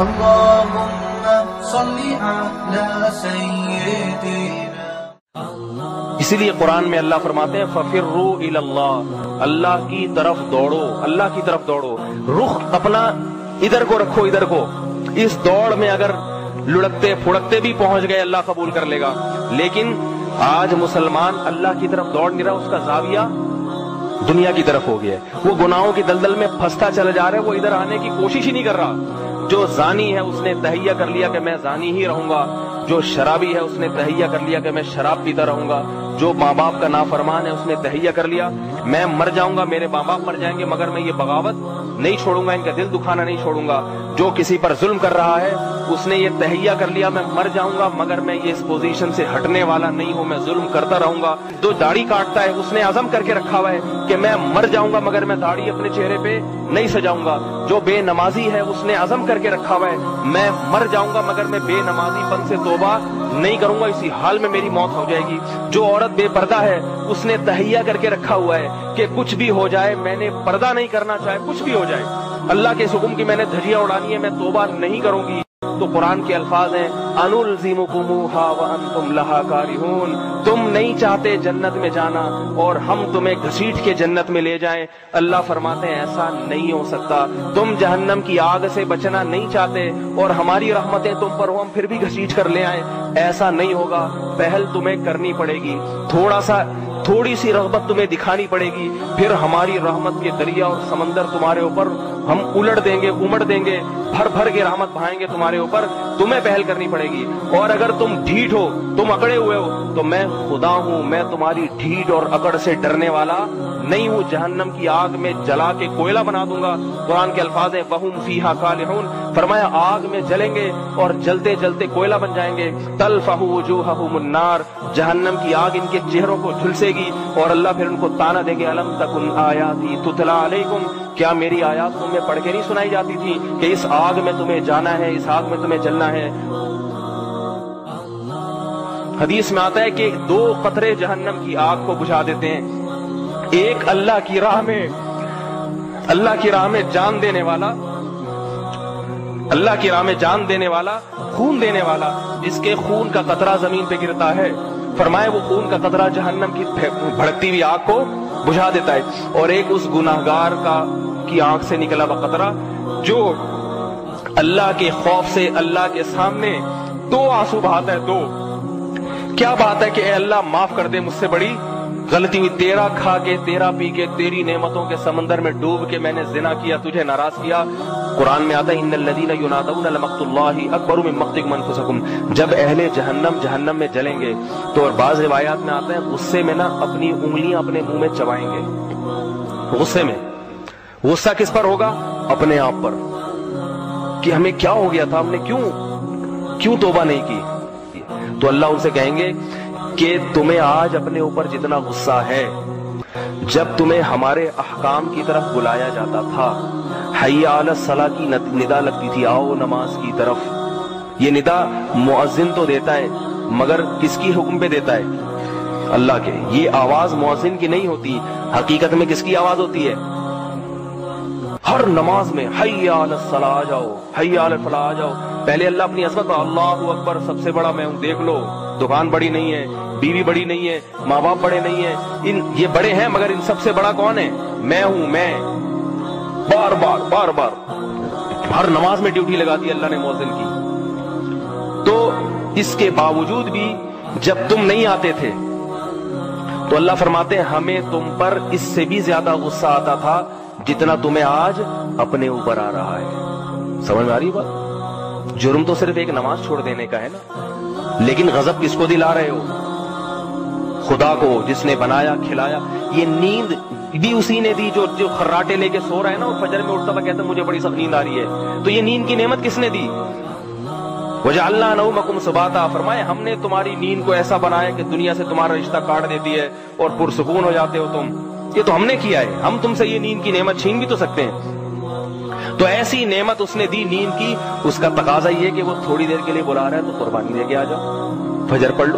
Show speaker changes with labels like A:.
A: اللهم صل على سيدنا.
B: اسی لیے قرآن میں اللہ فرماتے ہیں فَفِرُّوا إِلَى اللَّهِ، اللہ کی طرف دوڑو، اللہ کی طرف دوڑو. رخ اپنا ادھر کو رکھو، ادھر کو. اس دوڑ میں اگر لڑکتے پھڑکتے بھی پہنچ گئے اللہ قبول کر لے گا. لیکن آج مسلمان اللہ کی طرف دوڑ نہیں رہا، اس کا زاویہ دنیا کی طرف ہو گیا ہے. وہ گناہوں کی دلدل میں پھنستا چلا جا رہا ہے، وہ ادھر آنے کی کوشش ہی نہیں کر رہا. جو زانی ہے اس نے تہیہ کر لیا کہ میں زانی ہی رہوں گا. جو شرابی ہے اس نے تہیہ کر لیا کہ میں شراب پیتا رہوں گا. جو ماں باپ کا نافرمان ہے اس نے تہیہ کر لیا میں مر جاؤں گا، میرے ماں باپ مر جائیں گے، مگر میں یہ بغاوت نہیں چھوڑوں گا، ان کا دل دکھانا نہیں چھوڑوں گا. جو کسی پر ظلم کر رہا ہے اس نے یہ تہیہ کر لیا میں مر جاؤں گا، مگر میں یہ اس پوزیشن سے ہٹنے والا نہیں ہوں، میں ظلم کرتا رہوں گا. جو داڑھی کاٹتا ہے اس نے عزم کر کے رکھا ہوا ہے کہ میں مر جاؤں گا مگر میں داڑھی اپنے چہرے پہ نہیں سجاؤں گا. جو بے نمازی ہے اس نے عزم کر کے رکھا ہوا ہے میں مر جاؤں گا مگر میں بے نمازی پن سے توبہ نہیں کروں گا، اسی حال میں میری موت ہو جائے گی. جو عورت بے پردہ ہے اس نے تہیہ کر کے رکھا ہوا ہے کہ کچھ بھی ہو جائے میں نے پردہ نہیں کرنا، چاہے کچھ بھی ہو جائے، اللہ کے اس حکم کی میں نے دھجیاں اڑانی ہے، میں توبہ نہیں کروں گی. تو قرآن کے الفاظ ہیں انلزمکموہا وانتم لہا کارہون، تم نہیں چاہتے جنت میں جانا اور ہم تمہیں گھسیٹ کے جنت میں لے جائیں. اللہ فرماتے ہیں ایسا نہیں ہو سکتا. تم جہنم کی آگ سے بچنا نہیں چاہتے اور ہماری رحمتیں تم پر ہو ہم پھر بھی گھسیٹ کر لے آئیں، ایسا نہیں ہوگا. پہل تمہیں کرنی پڑے گی، تھوڑی سی رغبت تمہیں دکھانی پڑے گی، پھر ہماری رحمت کے دریا اور سمندر تمہارے اوپر ہم الٹ دیں گے، امڑ دیں گے، بھر بھر کے رحمت بہائیں گے تمہارے اوپر. تمہیں پہل کرنی پڑے گی. اور اگر تم ڈھیٹ ہو، تم اکڑے ہوئے ہو، تو میں خدا ہوں، میں تمہاری ڈھیٹ اور اکڑ سے ڈرنے والا نہیں ہوں. جہنم کی آگ میں جلا کے کوئلہ بنا دوں گا. قرآن کے الفاظ ہیں وَهُمْ فِيهَا كَالِحُونَ، فرمایا آگ میں جلیں گے اور جلتے جلتے کوئلہ بن جائیں گے. تَلْفَحُ وُجُوهَهُمُ النَّارُ، جہنم کی آگ ان کے چہروں کو جھلسے گی اور اللہ پھر ان کو تانا دیں گے أَلَمْ تَكُنْ آيَاتِي تُتْلَىٰ عَلَيْكُمْ، کیا میری آیات تمہیں پڑھ کے نہیں سنائی جاتی تھی کہ اس آگ میں تمہیں جانا ہے، اس آگ میں تمہیں جلنا ہے. حدیث میں آتا ہے کہ 2 قطرے جہنم کی آگ کو بجھا دیتے ہیں. ایک اللہ کی راہ میں جان دینے والا، اللہ کی راہ میں جان دینے والا، خون دینے والا، جس کے خون کا قطرہ زمین پہ گرتا ہے، فرمائے وہ خون کا قطرہ جہنم کی بھڑکتی ہوئی آگ کو بجھا دیتا ہے. اور ایک اس گناہگار کی آنکھ سے نکلا ہوا قطرہ جو اللہ کے خوف سے اللہ کے سامنے 2 آنسو بہاتا ہے. 2 کیا بات ہے کہ اے اللہ معاف کر دے، مجھ سے بڑی غلطی ہوئی، تیرا کھا کے، تیرا پی کے، تیری نعمتوں کے سمندر میں ڈوب کے میں نے زنا کیا، تجھے ناراض کیا. قرآن میں آتا ہے ان الذین ینادون لمقت اللہ اکبر من مقتکم انفسکم، جب اہل جہنم میں جلیں گے تو، اور بعض روایات میں آتا ہے غصے میں اپنی انگلیاں اپنے منہ میں چبائیں گے. غصے میں، غصہ کس پر ہوگا؟ اپنے آپ پر، کہ ہمیں کیا ہو گیا تھا، ہم نے کیوں توبہ نہیں کی. تو اللہ ان سے کہیں گے کہ تمہیں آج اپنے اوپر جتنا غصہ ہے، جب تمہیں ہمارے احکام کی طرف بلایا جاتا تھا، حی علی الصلاۃ کی ندا لگتی تھی، آؤ نماز کی طرف. یہ ندا مؤذن تو دیتا ہے مگر کس کی حکم پہ دیتا ہے؟ اللہ کے. یہ آواز مؤذن کی نہیں ہوتی، حقیقت میں کس کی آواز ہوتی ہے؟ ہر نماز میں حی علی الصلاۃ آ جاؤ، حی علی الفلاح آ جاؤ. پہلے اللہ اپنی عظمت اللہ اکبر، سب سے بڑا میں ہوں، دیکھ لو، دکان بڑی نہیں ہے، بیوی بڑی نہیں ہے، ماں باپ بڑے نہیں ہیں، یہ بڑے ہیں مگر ان سب سے بڑا کون ہے؟ میں ہوں. میں بار بار ہر نماز میں ڈیوٹی لگا دی اللہ نے مؤذن کی. تو اس کے باوجود بھی جب تم نہیں آتے تھے تو اللہ فرماتے ہیں ہمیں تم پر اس سے بھی زیادہ غصہ آتا تھا جتنا تمہیں آج اپنے اوپر آ رہا ہے. سمجھ میں آ رہی بات؟ جرم تو صرف ایک نماز چھوڑ دینے کا ہے نا، لیکن غضب کس کو دلا رہے ہو؟ خدا کو، جس نے بنایا کھلایا. یہ نیند بھی اسی نے دی جو خراٹے لے کے سو رہا ہے نا، اور فجر میں اٹھتا ہوا کہتا ہے مجھے بڑی سخت نیند آ رہی ہے. تو یہ نیند کی نعمت کس نے دی؟ وَجَعَلْنَا نَوْمَكُمْ سُبَاتًا، فرمائے ہم نے تمہاری نیند کو ایسا بنایا کہ دنیا سے تمہارا رشتہ کاٹ دیتی ہے اور پرسکون ہو جاتے ہو تم. یہ تو ہم نے کیا ہے، ہم تم سے یہ نیند کی نعمت چھین بھی تو سکتے ہیں. تو ایسی نعمت اس نے دی نیند کی، اس کا تقاضا یہ کہ وہ تھوڑی دیر کے لیے بلا رہا ہے تو قربانی دے کے آ جاؤ، فجر پڑھ لو.